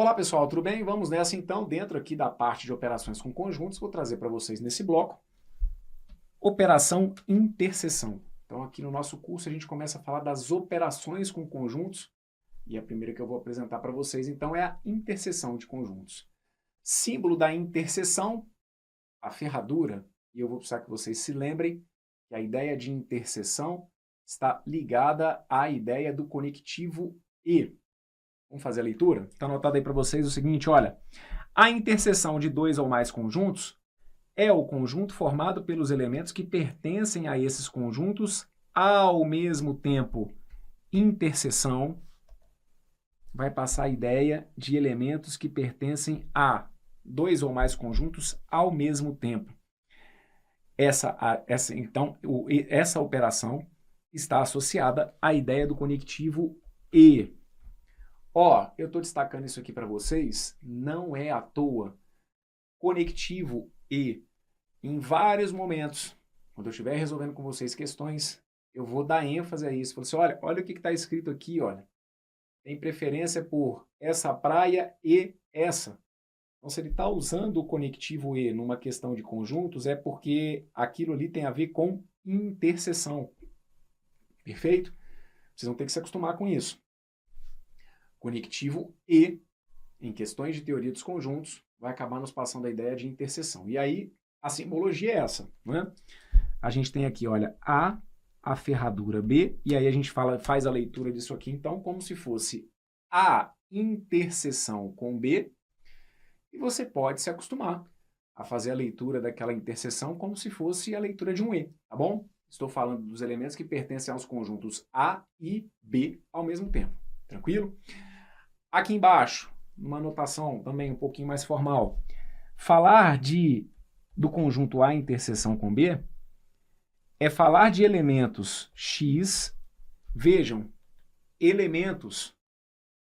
Olá pessoal, tudo bem? Vamos nessa então, dentro aqui da parte de operações com conjuntos, vou trazer para vocês nesse bloco, operação interseção. Então aqui no nosso curso a gente começa a falar das operações com conjuntos, e a primeira que eu vou apresentar para vocês então é a interseção de conjuntos. Símbolo da interseção, a ferradura, e eu vou precisar que vocês se lembrem que a ideia de interseção está ligada à ideia do conectivo e. Vamos fazer a leitura? Está anotado aí para vocês o seguinte, olha. A interseção de dois ou mais conjuntos é o conjunto formado pelos elementos que pertencem a esses conjuntos ao mesmo tempo. Interseção vai passar a ideia de elementos que pertencem a dois ou mais conjuntos ao mesmo tempo. Essa operação está associada à ideia do conectivo e. Eu estou destacando isso aqui para vocês, não é à toa. Conectivo e, em vários momentos, quando eu estiver resolvendo com vocês questões, eu vou dar ênfase a isso. Falo assim, olha o que está escrito aqui, olha. Tem preferência por essa praia e essa. Então, se ele está usando o conectivo e numa questão de conjuntos, é porque aquilo ali tem a ver com interseção. Perfeito? Vocês vão ter que se acostumar com isso. Conectivo e, em questões de teoria dos conjuntos, vai acabar nos passando a ideia de interseção. E aí, a simbologia é essa, né? A gente tem aqui, olha, a ferradura B, e aí a gente faz a leitura disso aqui, então, como se fosse a interseção com B, e você pode se acostumar a fazer a leitura daquela interseção como se fosse a leitura de um E, tá bom? Estou falando dos elementos que pertencem aos conjuntos A e B ao mesmo tempo, tranquilo? Aqui embaixo, uma anotação também um pouquinho mais formal. Falar do conjunto A interseção com B é falar de elementos X. Vejam, elementos.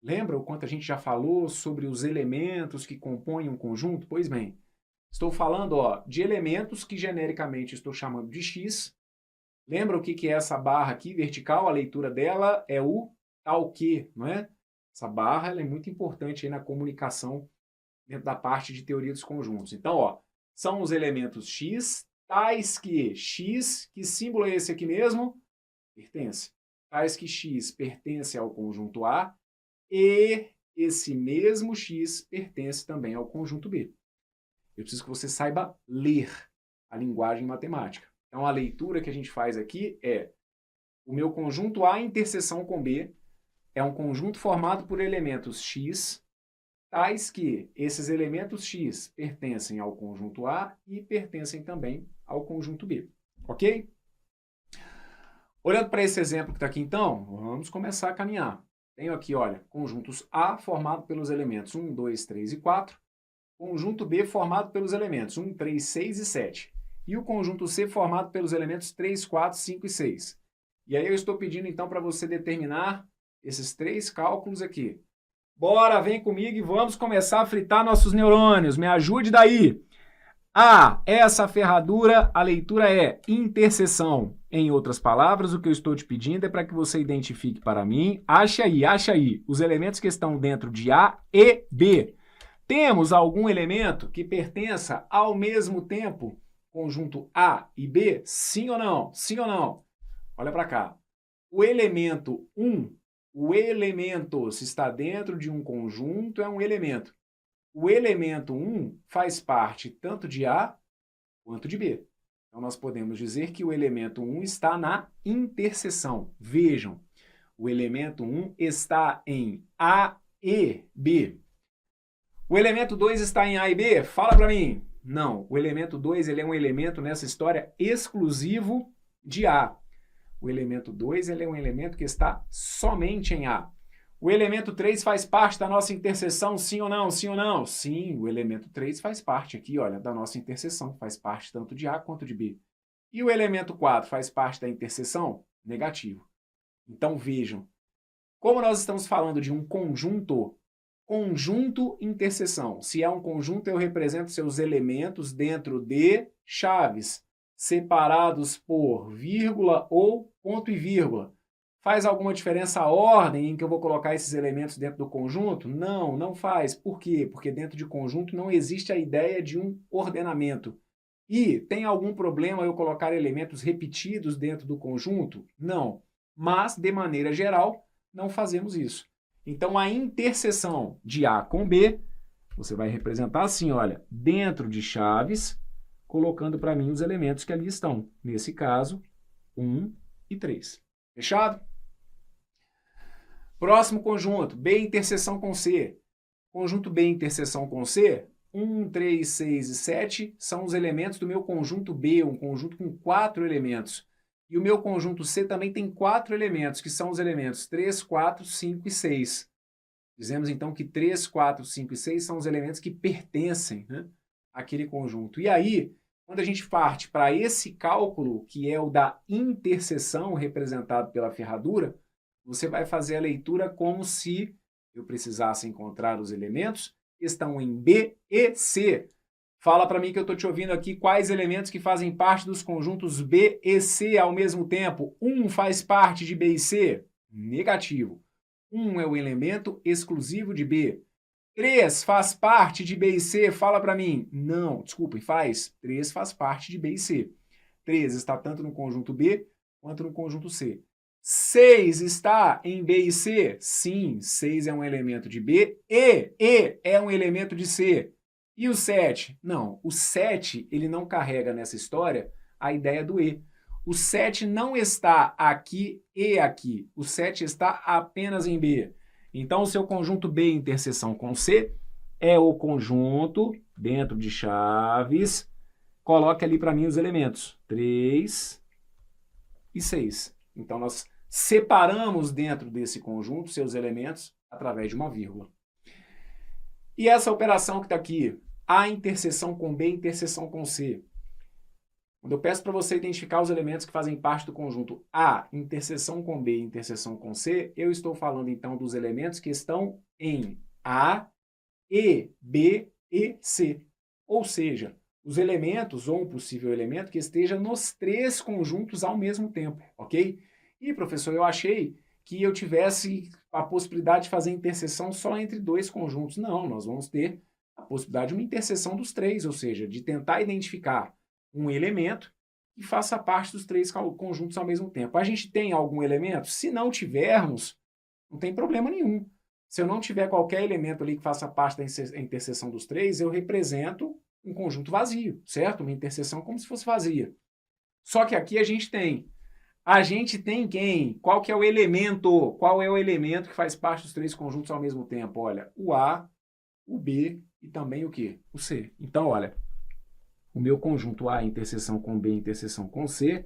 Lembra o quanto a gente já falou sobre os elementos que compõem um conjunto? Pois bem, estou falando de elementos que genericamente estou chamando de X. Lembra o que é essa barra aqui vertical? A leitura dela é o tal que, não é? Essa barra ela é muito importante aí na comunicação dentro da parte de teoria dos conjuntos. Então, são os elementos X, tais que X, que símbolo é esse aqui mesmo? Pertence. Tais que X pertence ao conjunto A e esse mesmo X pertence também ao conjunto B. Eu preciso que você saiba ler a linguagem matemática. Então, a leitura que a gente faz aqui é o meu conjunto A interseção com B é um conjunto formado por elementos X, tais que esses elementos X pertencem ao conjunto A e pertencem também ao conjunto B. Ok? Olhando para esse exemplo que está aqui, então, vamos começar a caminhar. Tenho aqui, olha, conjuntos A formado pelos elementos 1, 2, 3 e 4, conjunto B formado pelos elementos 1, 3, 6 e 7, e o conjunto C formado pelos elementos 3, 4, 5 e 6. E aí eu estou pedindo, então, para você determinar esses três cálculos aqui. Bora, vem comigo e vamos começar a fritar nossos neurônios. Me ajude daí. Essa ferradura, a leitura é interseção. Em outras palavras, o que eu estou te pedindo é para que você identifique para mim, acha aí, os elementos que estão dentro de A e B. Temos algum elemento que pertença ao mesmo tempo, conjunto A e B? Sim ou não? Sim ou não? Olha para cá. O elemento 1, o elemento, se está dentro de um conjunto, é um elemento. O elemento 1 faz parte tanto de A quanto de B. Então, nós podemos dizer que o elemento 1 está na interseção. Vejam, o elemento 1 está em A e B. O elemento 2 está em A e B? Fala para mim. Não, o elemento 2 ele é um elemento nessa história exclusivo de A. O elemento 2 ele é um elemento que está somente em A. O elemento 3 faz parte da nossa interseção, sim ou não? Sim ou não? Sim, o elemento 3 faz parte aqui, olha, da nossa interseção, faz parte tanto de A quanto de B. E o elemento 4 faz parte da interseção? Negativo. Então vejam, como nós estamos falando de um conjunto interseção. Se é um conjunto, eu represento seus elementos dentro de chaves, separados por vírgula ou ponto e vírgula. Faz alguma diferença a ordem em que eu vou colocar esses elementos dentro do conjunto? Não, não faz. Por quê? Porque dentro de conjunto não existe a ideia de um ordenamento. E tem algum problema eu colocar elementos repetidos dentro do conjunto? Não. Mas, de maneira geral, não fazemos isso. Então, a interseção de A com B, você vai representar assim, olha, dentro de chaves, colocando para mim os elementos que ali estão. Nesse caso, 1 e 3. Fechado? Próximo conjunto, B interseção com C. Conjunto B interseção com C, 1, 3, 6 e 7 são os elementos do meu conjunto B, um conjunto com 4 elementos. E o meu conjunto C também tem 4 elementos, que são os elementos 3, 4, 5 e 6. Dizemos então que 3, 4, 5 e 6 são os elementos que pertencem, né, àquele conjunto. E aí, quando a gente parte para esse cálculo, que é o da interseção representado pela ferradura, você vai fazer a leitura como se eu precisasse encontrar os elementos que estão em B e C. Fala para mim que eu estou te ouvindo aqui quais elementos que fazem parte dos conjuntos B e C ao mesmo tempo. 1 faz parte de B e C? Negativo. 1 é o elemento exclusivo de B. 3 faz parte de B e C? Fala para mim. Não, desculpem, faz. 3 faz parte de B e C. 3 está tanto no conjunto B quanto no conjunto C. 6 está em B e C? Sim, 6 é um elemento de B e é um elemento de C. E o 7? Não, o 7 ele não carrega nessa história a ideia do E. O 7 não está aqui e aqui. O 7 está apenas em B. Então, o seu conjunto B interseção com C é o conjunto dentro de chaves. Coloque ali para mim os elementos 3 e 6. Então, nós separamos dentro desse conjunto seus elementos através de uma vírgula. E essa operação que está aqui, A interseção com B interseção com C. Quando eu peço para você identificar os elementos que fazem parte do conjunto A interseção com B interseção com C, eu estou falando então dos elementos que estão em A, E, B e C. Ou seja, os elementos ou um possível elemento que esteja nos 3 conjuntos ao mesmo tempo, ok? E, professor, eu achei que eu tivesse a possibilidade de fazer interseção só entre 2 conjuntos. Não, nós vamos ter a possibilidade de uma interseção dos 3, ou seja, de tentar identificar um elemento que faça parte dos 3 conjuntos ao mesmo tempo. A gente tem algum elemento? Se não tivermos, não tem problema nenhum. Se eu não tiver qualquer elemento ali que faça parte da interseção dos 3, eu represento um conjunto vazio, certo? Uma interseção como se fosse vazia. Só que aqui a gente tem quem? Qual que é o elemento? Qual é o elemento que faz parte dos 3 conjuntos ao mesmo tempo? Olha, o A, o B e também o quê? O C. Então, olha, o meu conjunto A interseção com B interseção com C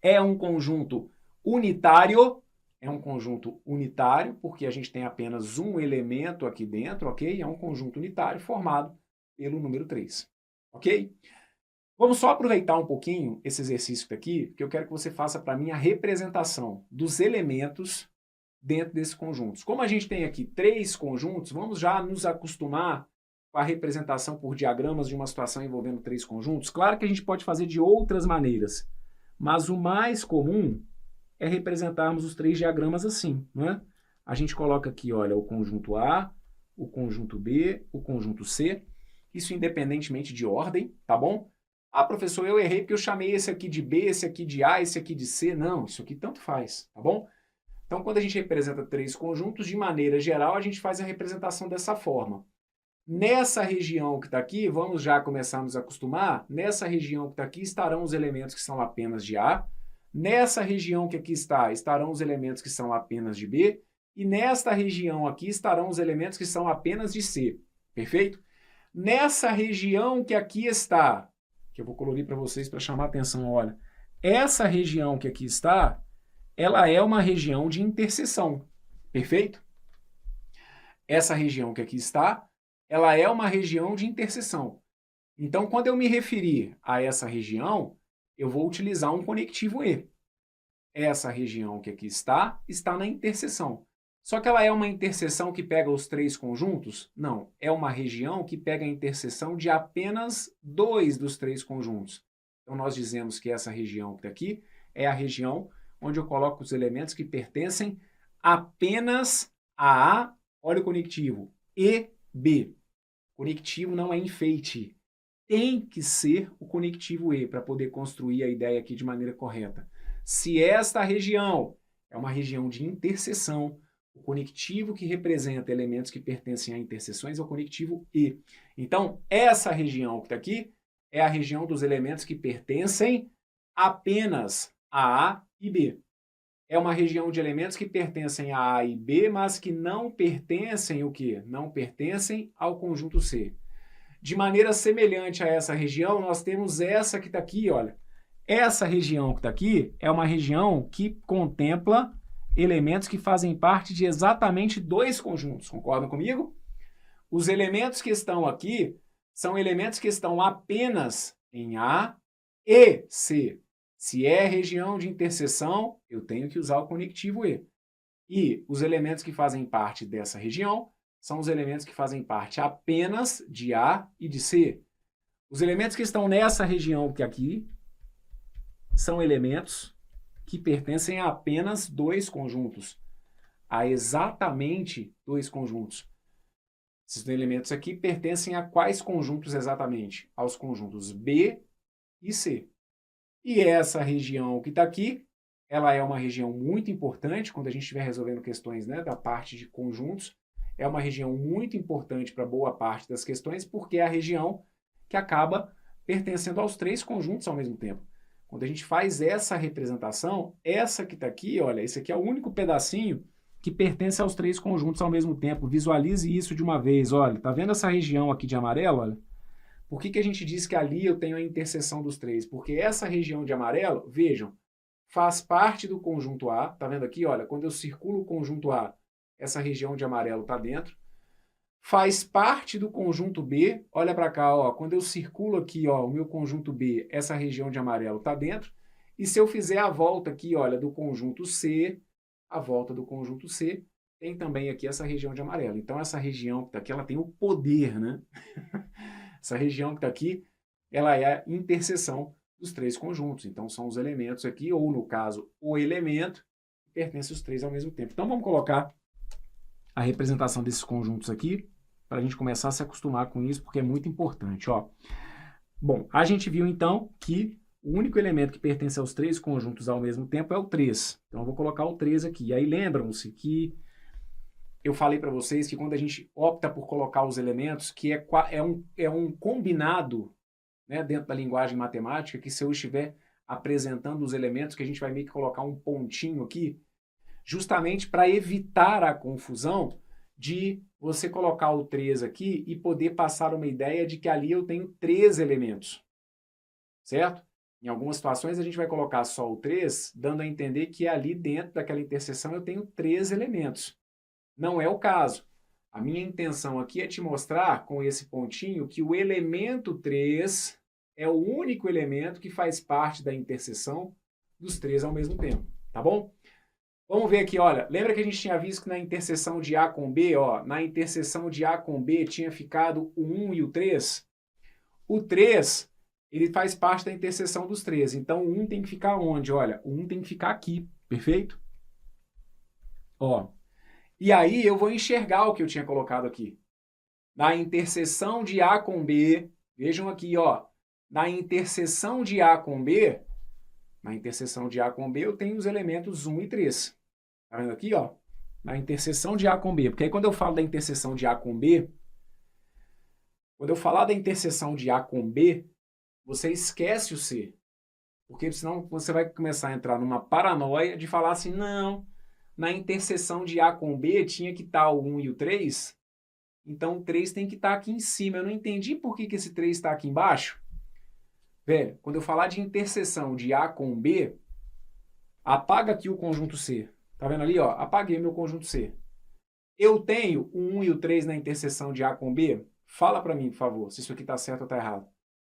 é um conjunto unitário. É um conjunto unitário porque a gente tem apenas um elemento aqui dentro, ok? É um conjunto unitário formado pelo número 3, ok? Vamos só aproveitar um pouquinho esse exercício aqui, porque eu quero que você faça para mim a representação dos elementos dentro desses conjuntos. Como a gente tem aqui 3 conjuntos, vamos já nos acostumar com a representação por diagramas de uma situação envolvendo 3 conjuntos. Claro que a gente pode fazer de outras maneiras, mas o mais comum é representarmos os 3 diagramas assim, não é? A gente coloca aqui, olha, o conjunto A, o conjunto B, o conjunto C, isso independentemente de ordem, tá bom? Ah, professor, eu errei porque eu chamei esse aqui de B, esse aqui de A, esse aqui de C. Não, isso aqui tanto faz, tá bom? Então, quando a gente representa 3 conjuntos, de maneira geral, a gente faz a representação dessa forma. Nessa região que está aqui, vamos já começar a nos acostumar, nessa região que está aqui estarão os elementos que são apenas de A, nessa região que aqui estarão os elementos que são apenas de B, e nesta região aqui estarão os elementos que são apenas de C, perfeito? Nessa região que aqui está, que eu vou colorir para vocês para chamar a atenção, olha, essa região que aqui está, ela é uma região de interseção, perfeito? Essa região que aqui está, ela é uma região de interseção. Então, quando eu me referir a essa região, eu vou utilizar um conectivo E. Essa região que aqui está na interseção. Só que ela é uma interseção que pega os 3 conjuntos? Não, é uma região que pega a interseção de apenas 2 dos 3 conjuntos. Então, nós dizemos que essa região que está aqui é a região onde eu coloco os elementos que pertencem apenas a A, olha o conectivo, e B. Conectivo não é enfeite. Tem que ser o conectivo E para poder construir a ideia aqui de maneira correta. Se esta região é uma região de interseção, o conectivo que representa elementos que pertencem a interseções é o conectivo E. Então, essa região que está aqui é a região dos elementos que pertencem apenas a A e B. É uma região de elementos que pertencem a A e B, mas que não pertencem o quê? Não pertencem ao conjunto C. De maneira semelhante a essa região, nós temos essa que está aqui, olha. Essa região que está aqui é uma região que contempla elementos que fazem parte de exatamente dois conjuntos. Concordam comigo? Os elementos que estão aqui são elementos que estão apenas em A e C. Se é região de interseção, eu tenho que usar o conectivo E. E os elementos que fazem parte dessa região são os elementos que fazem parte apenas de A e de C. Os elementos que estão nessa região que aqui são elementos que pertencem a apenas dois conjuntos. A exatamente dois conjuntos. Esses elementos aqui pertencem a quais conjuntos exatamente? Aos conjuntos B e C. E essa região que está aqui, ela é uma região muito importante quando a gente estiver resolvendo questões, né, da parte de conjuntos. É uma região muito importante para boa parte das questões, porque é a região que acaba pertencendo aos três conjuntos ao mesmo tempo. Quando a gente faz essa representação, essa que está aqui, olha, esse aqui é o único pedacinho que pertence aos três conjuntos ao mesmo tempo. Visualize isso de uma vez, olha. Tá vendo essa região aqui de amarelo, olha? Por que a gente diz que ali eu tenho a interseção dos três? Porque essa região de amarelo, vejam, faz parte do conjunto A. Tá vendo aqui, olha? Quando eu circulo o conjunto A, essa região de amarelo está dentro. Faz parte do conjunto B. Olha para cá, ó. Quando eu circulo aqui, ó, o meu conjunto B, essa região de amarelo está dentro. E se eu fizer a volta aqui, olha, do conjunto C, a volta do conjunto C, tem também aqui essa região de amarelo. Então, essa região que está aqui, ela tem o poder, né? Essa região que está aqui, ela é a interseção dos três conjuntos. Então, são os elementos aqui, ou no caso, o elemento, que pertence aos três ao mesmo tempo. Então, vamos colocar a representação desses conjuntos aqui, para a gente começar a se acostumar com isso, porque é muito importante, ó. Bom, a gente viu, então, que o único elemento que pertence aos três conjuntos ao mesmo tempo é o 3. Então, eu vou colocar o 3 aqui. E aí, lembram-se que eu falei para vocês que quando a gente opta por colocar os elementos, que é um combinado, né, dentro da linguagem matemática, que se eu estiver apresentando os elementos, que a gente vai meio que colocar um pontinho aqui, justamente para evitar a confusão de você colocar o 3 aqui e poder passar uma ideia de que ali eu tenho 3 elementos, certo? Em algumas situações a gente vai colocar só o 3, dando a entender que ali dentro daquela interseção eu tenho 3 elementos. Não é o caso. A minha intenção aqui é te mostrar, com esse pontinho, que o elemento 3 é o único elemento que faz parte da interseção dos 3 ao mesmo tempo, tá bom? Vamos ver aqui, olha, lembra que a gente tinha visto que na interseção de A com B, ó, na interseção de A com B tinha ficado o 1 e o 3? O 3, ele faz parte da interseção dos 3, então o 1 tem que ficar onde? Olha, o 1 tem que ficar aqui, perfeito? Ó, e aí eu vou enxergar o que eu tinha colocado aqui. Na interseção de A com B, vejam aqui, ó, na interseção de A com B, eu tenho os elementos 1 e 3. Tá vendo aqui, ó? Na interseção de A com B. Porque aí quando eu falo da interseção de A com B, quando eu falar da interseção de A com B, você esquece o C. Porque senão você vai começar a entrar numa paranoia de falar assim, não, na interseção de A com B tinha que estar o 1 e o 3, então o 3 tem que estar aqui em cima. Eu não entendi por que esse 3 está aqui embaixo. Velho, quando eu falar de interseção de A com B, apaga aqui o conjunto C. Tá vendo ali, ó? Apaguei meu conjunto C. Eu tenho o 1 e o 3 na interseção de A com B? Fala para mim, por favor, se isso aqui está certo ou está errado.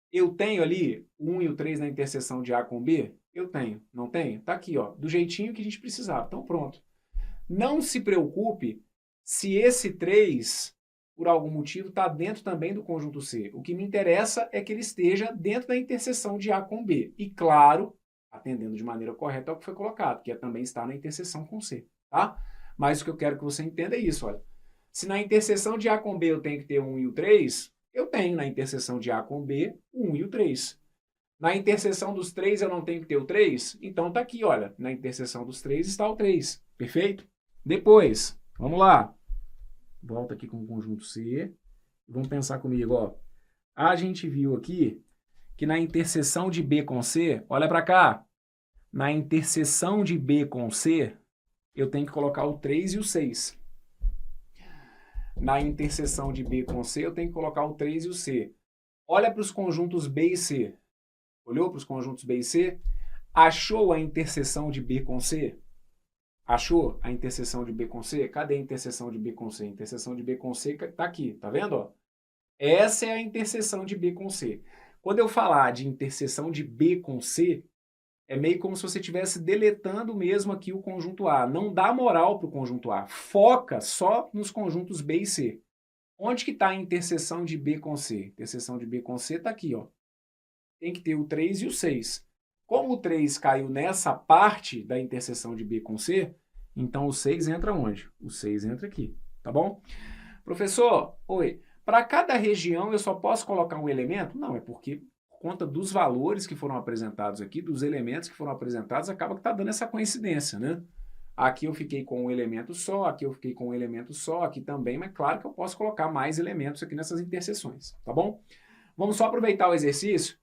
Eu tenho ali o 1 e o 3 na interseção de A com B? Eu tenho. Não tenho? Tá aqui, ó, do jeitinho que a gente precisava. Então, pronto. Não se preocupe se esse 3, por algum motivo, está dentro também do conjunto C. O que me interessa é que ele esteja dentro da interseção de A com B. E, claro, atendendo de maneira correta ao que foi colocado, que é também estar na interseção com C, tá? Mas o que eu quero que você entenda é isso, olha. Se na interseção de A com B eu tenho que ter o 1 e o 3, eu tenho na interseção de A com B o 1 e o 3. Na interseção dos 3 eu não tenho que ter o 3? Então tá aqui, olha. Na interseção dos 3 está o 3. Perfeito? Depois, vamos lá. Volta aqui com o conjunto C. Vamos pensar comigo, ó. A gente viu aqui que na interseção de B com C, olha para cá. Na interseção de B com C, eu tenho que colocar o 3 e o 6. Na interseção de B com C, eu tenho que colocar o 3 e o C. Olha para os conjuntos B e C. Olhou para os conjuntos B e C? Achou a interseção de B com C? Achou a interseção de B com C? Cadê a interseção de B com C? A interseção de B com C está aqui, tá vendo? Ó? Essa é a interseção de B com C. Quando eu falar de interseção de B com C, é meio como se você estivesse deletando mesmo aqui o conjunto A. Não dá moral para o conjunto A. Foca só nos conjuntos B e C. Onde que está a interseção de B com C? A interseção de B com C está aqui, ó. Tem que ter o 3 e o 6. Como o 3 caiu nessa parte da interseção de B com C, então o 6 entra onde? O 6 entra aqui, tá bom? Professor, oi, para cada região eu só posso colocar um elemento? Não, é porque por conta dos valores que foram apresentados aqui, dos elementos que foram apresentados, acaba que está dando essa coincidência, né? Aqui eu fiquei com um elemento só, aqui eu fiquei com um elemento só, aqui também, mas claro que eu posso colocar mais elementos aqui nessas interseções, tá bom? Vamos só aproveitar o exercício.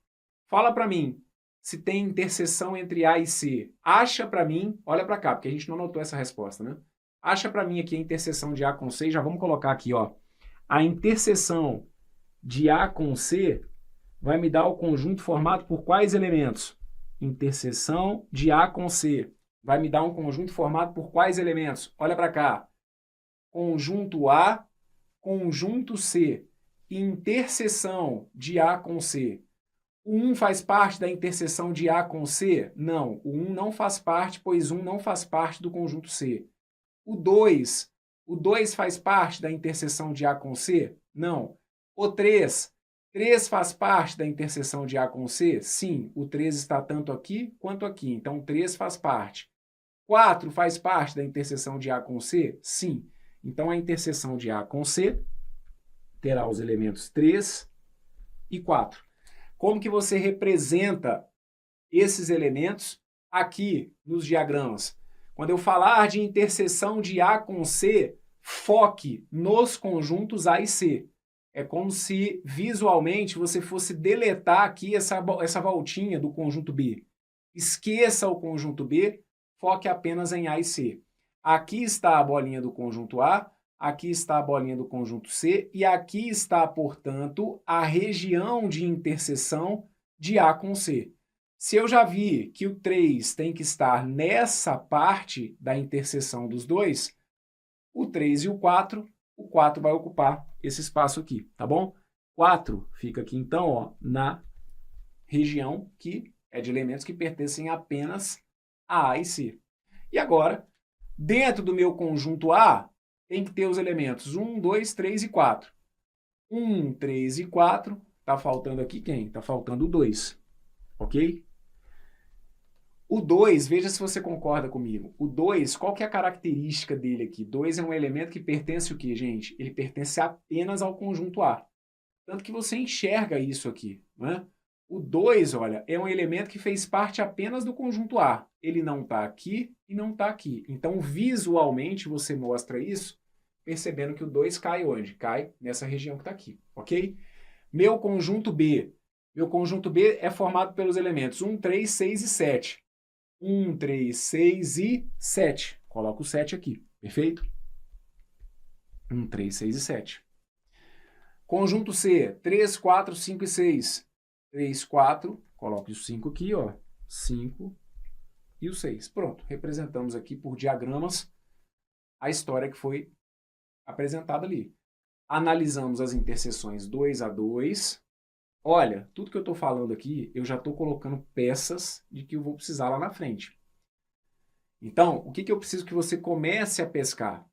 Fala para mim se tem interseção entre A e C. Acha para mim, olha para cá, porque a gente não anotou essa resposta, né? Acha para mim aqui a interseção de A com C, já vamos colocar aqui, ó. A interseção de A com C vai me dar o conjunto formado por quais elementos? Interseção de A com C vai me dar um conjunto formado por quais elementos? Olha para cá. Conjunto A, conjunto C. Interseção de A com C. O 1 faz parte da interseção de A com C? Não, o 1 não faz parte, pois 1 não faz parte do conjunto C. O 2 faz parte da interseção de A com C? Não. O 3 faz parte da interseção de A com C? Sim, o 3 está tanto aqui quanto aqui, então o 3 faz parte. 4 faz parte da interseção de A com C? Sim. Então a interseção de A com C terá os elementos 3 e 4. Como que você representa esses elementos aqui nos diagramas? Quando eu falar de interseção de A com C, foque nos conjuntos A e C. É como se visualmente você fosse deletar aqui essa voltinha do conjunto B. Esqueça o conjunto B, foque apenas em A e C. Aqui está a bolinha do conjunto A, aqui está a bolinha do conjunto C e aqui está, portanto, a região de interseção de A com C. Se eu já vi que o 3 tem que estar nessa parte da interseção dos dois, o 3 e o 4 vai ocupar esse espaço aqui, tá bom? 4 fica aqui, então, ó, na região que é de elementos que pertencem apenas a A e C. E agora, dentro do meu conjunto A, tem que ter os elementos 1, 2, 3 e 4. 1, 3 e 4, está faltando aqui quem? Está faltando o 2, ok? O 2, veja se você concorda comigo. O 2, qual que é a característica dele aqui? 2 é um elemento que pertence o quê, gente? Ele pertence apenas ao conjunto A. Tanto que você enxerga isso aqui, né? O 2, olha, é um elemento que fez parte apenas do conjunto A. Ele não está aqui e não está aqui. Então, visualmente, você mostra isso, percebendo que o 2 cai onde? Cai nessa região que está aqui, ok? Meu conjunto B. Meu conjunto B é formado pelos elementos 1, 3, 6 e 7. 1, 3, 6 e 7. Coloco o 7 aqui, perfeito? 1, 3, 6 e 7. Conjunto C, 3, 4, 5 e 6. 3, 4, coloque o 5 aqui, ó. 5 e o 6. Pronto, representamos aqui por diagramas a história que foi apresentada ali. Analisamos as interseções 2 a 2. Olha, tudo que eu estou falando aqui, eu já estou colocando peças de que eu vou precisar lá na frente. Então, o que eu preciso que você comece a pescar?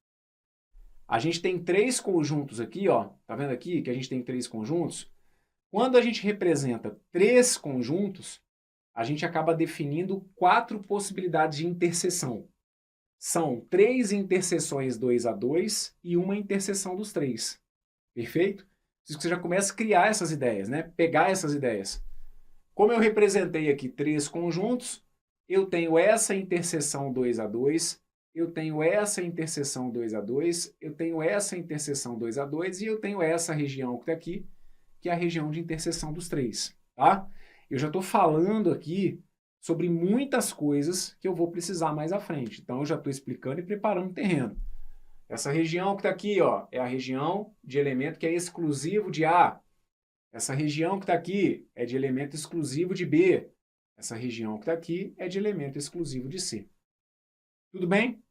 A gente tem 3 conjuntos aqui, ó. Tá vendo aqui que a gente tem 3 conjuntos? Quando a gente representa 3 conjuntos, a gente acaba definindo 4 possibilidades de interseção. São 3 interseções 2 a 2 e uma interseção dos 3. Perfeito? Isso que você já começa a criar essas ideias, né? Pegar essas ideias. Como eu representei aqui 3 conjuntos, eu tenho essa interseção 2 a 2, eu tenho essa interseção 2 a 2, eu tenho essa interseção 2 a 2 e eu tenho essa região que está aqui, que é a região de interseção dos 3. Tá? Eu já estou falando aqui sobre muitas coisas que eu vou precisar mais à frente. Então, eu já estou explicando e preparando o terreno. Essa região que está aqui, ó, é a região de elemento que é exclusivo de A. Essa região que está aqui é de elemento exclusivo de B. Essa região que está aqui é de elemento exclusivo de C. Tudo bem?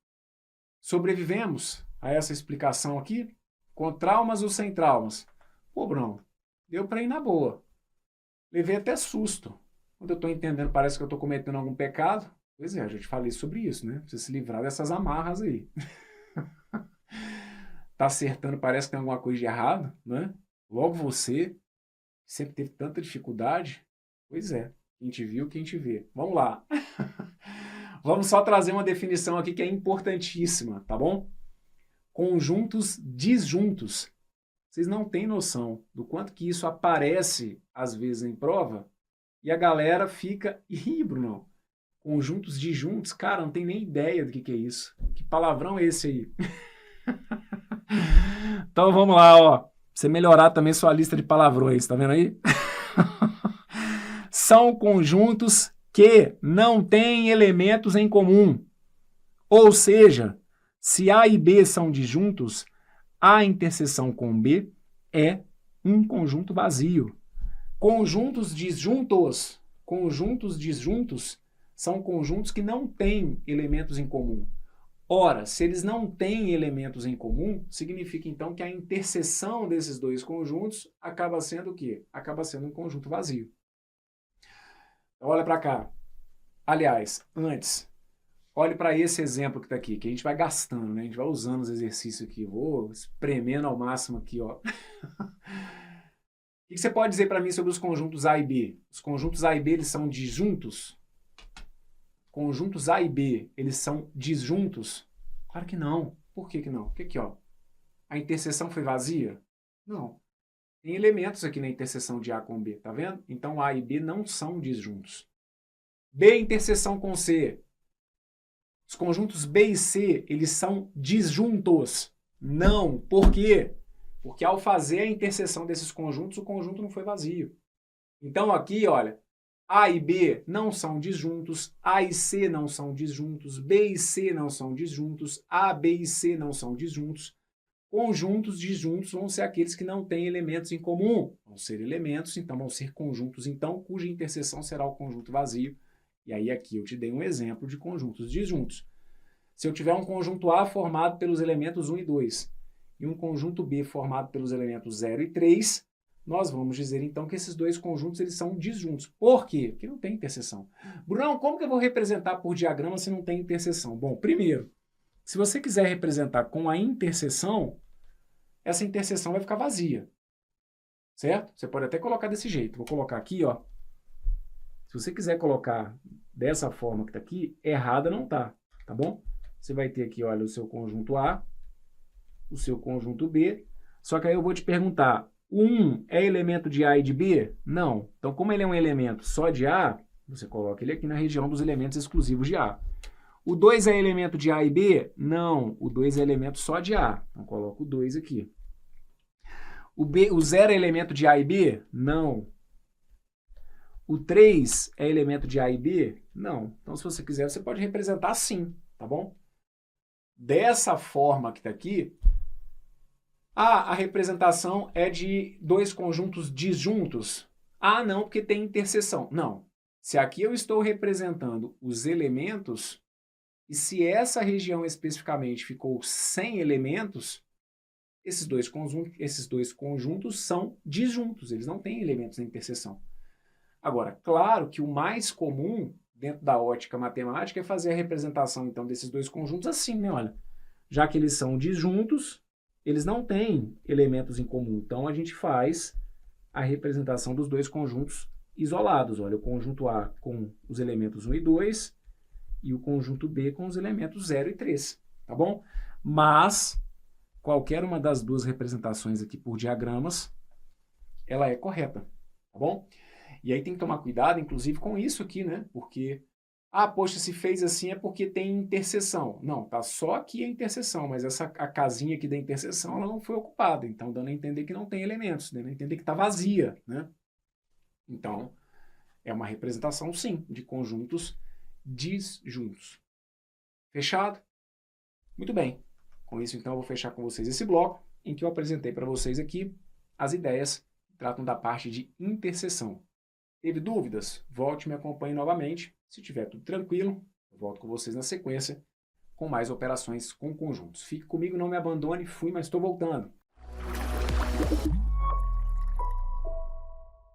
Sobrevivemos a essa explicação aqui? Com traumas ou sem traumas? Pô, Bruno, deu para ir na boa. Levei até susto. Quando eu estou entendendo, parece que eu estou cometendo algum pecado. Pois é, eu já te falei sobre isso, né? Você se livrar dessas amarras aí. Tá acertando, parece que tem alguma coisa de errado, né? Logo você, sempre teve tanta dificuldade. Pois é, quem te viu, quem te vê. Vamos lá. Vamos só trazer uma definição aqui que é importantíssima, tá bom? Conjuntos disjuntos. Vocês não têm noção do quanto que isso aparece, às vezes, em prova, e a galera fica... Ih, Bruno, conjuntos disjuntos? Cara, não tem nem ideia do que é isso. Que palavrão é esse aí? Então vamos lá, ó. Pra você melhorar também sua lista de palavrões, tá vendo aí? São conjuntos que não têm elementos em comum. Ou seja, se A e B são disjuntos, a interseção com B é um conjunto vazio. Conjuntos disjuntos são conjuntos que não têm elementos em comum. Ora, se eles não têm elementos em comum, significa então que a interseção desses dois conjuntos acaba sendo o quê? Acaba sendo um conjunto vazio. Então, olha para cá. Aliás, antes, olhe para esse exemplo que está aqui, que a gente vai gastando, né? A gente vai usando os exercícios aqui. Vou espremendo ao máximo aqui, ó. O que você pode dizer para mim sobre os conjuntos A e B? Os conjuntos A e B, eles são disjuntos? Conjuntos A e B, eles são disjuntos? Claro que não. Por que não? Porque aqui, ó, a interseção foi vazia? Não. Tem elementos aqui na interseção de A com B, tá vendo? Então A e B não são disjuntos. B interseção com C. Os conjuntos B e C, eles são disjuntos? Não. Por quê? Porque ao fazer a interseção desses conjuntos, o conjunto não foi vazio. Então aqui, olha, A e B não são disjuntos, A e C não são disjuntos, B e C não são disjuntos, A, B e C não são disjuntos. Conjuntos disjuntos vão ser aqueles que não têm elementos em comum. Vão ser elementos, então vão ser conjuntos, então, cuja interseção será o conjunto vazio. E aí aqui eu te dei um exemplo de conjuntos disjuntos. Se eu tiver um conjunto A formado pelos elementos 1 e 2 e um conjunto B formado pelos elementos 0 e 3, nós vamos dizer então que esses dois conjuntos eles são disjuntos. Por quê? Porque não tem interseção. Brunão, como que eu vou representar por diagrama se não tem interseção? Bom, primeiro, se você quiser representar com a interseção, essa interseção vai ficar vazia. Certo? Você pode até colocar desse jeito. Vou colocar aqui, ó. Se você quiser colocar dessa forma que está aqui, errada não tá, tá bom? Você vai ter aqui, olha, o seu conjunto A, o seu conjunto B, só que aí eu vou te perguntar, o 1 é elemento de A e de B? Não. Então, como ele é um elemento só de A, você coloca ele aqui na região dos elementos exclusivos de A. O 2 é elemento de A e B? Não. O 2 é elemento só de A. Então, coloco o 2 aqui. O 0 é elemento de A e B? Não. O 3 é elemento de A e B? Não. Então, se você quiser, você pode representar assim, tá bom? Dessa forma que está aqui, a representação é de dois conjuntos disjuntos. Ah, não, porque tem interseção. Não. Se aqui eu estou representando os elementos, e se essa região especificamente ficou sem elementos, esses dois conjuntos são disjuntos, eles não têm elementos na interseção. Agora, claro que o mais comum dentro da ótica matemática é fazer a representação então desses dois conjuntos assim, né? Olha, já que eles são disjuntos, eles não têm elementos em comum. Então a gente faz a representação dos dois conjuntos isolados. Olha, o conjunto A com os elementos 1 e 2 e o conjunto B com os elementos 0 e 3, tá bom? Mas qualquer uma das duas representações aqui por diagramas, ela é correta, tá bom? E aí tem que tomar cuidado, inclusive, com isso aqui, né? Porque, poxa, se fez assim é porque tem interseção. Não, tá só aqui a interseção, mas a casinha aqui da interseção, ela não foi ocupada. Então, dando a entender que não tem elementos, dando a entender que tá vazia, né? Então, é uma representação, sim, de conjuntos disjuntos. Fechado? Muito bem. Com isso, então, eu vou fechar com vocês esse bloco, em que eu apresentei para vocês aqui as ideias que tratam da parte de interseção. Teve dúvidas? Volte e me acompanhe novamente. Se tiver tudo tranquilo, eu volto com vocês na sequência com mais operações com conjuntos. Fique comigo, não me abandone. Fui, mas estou voltando.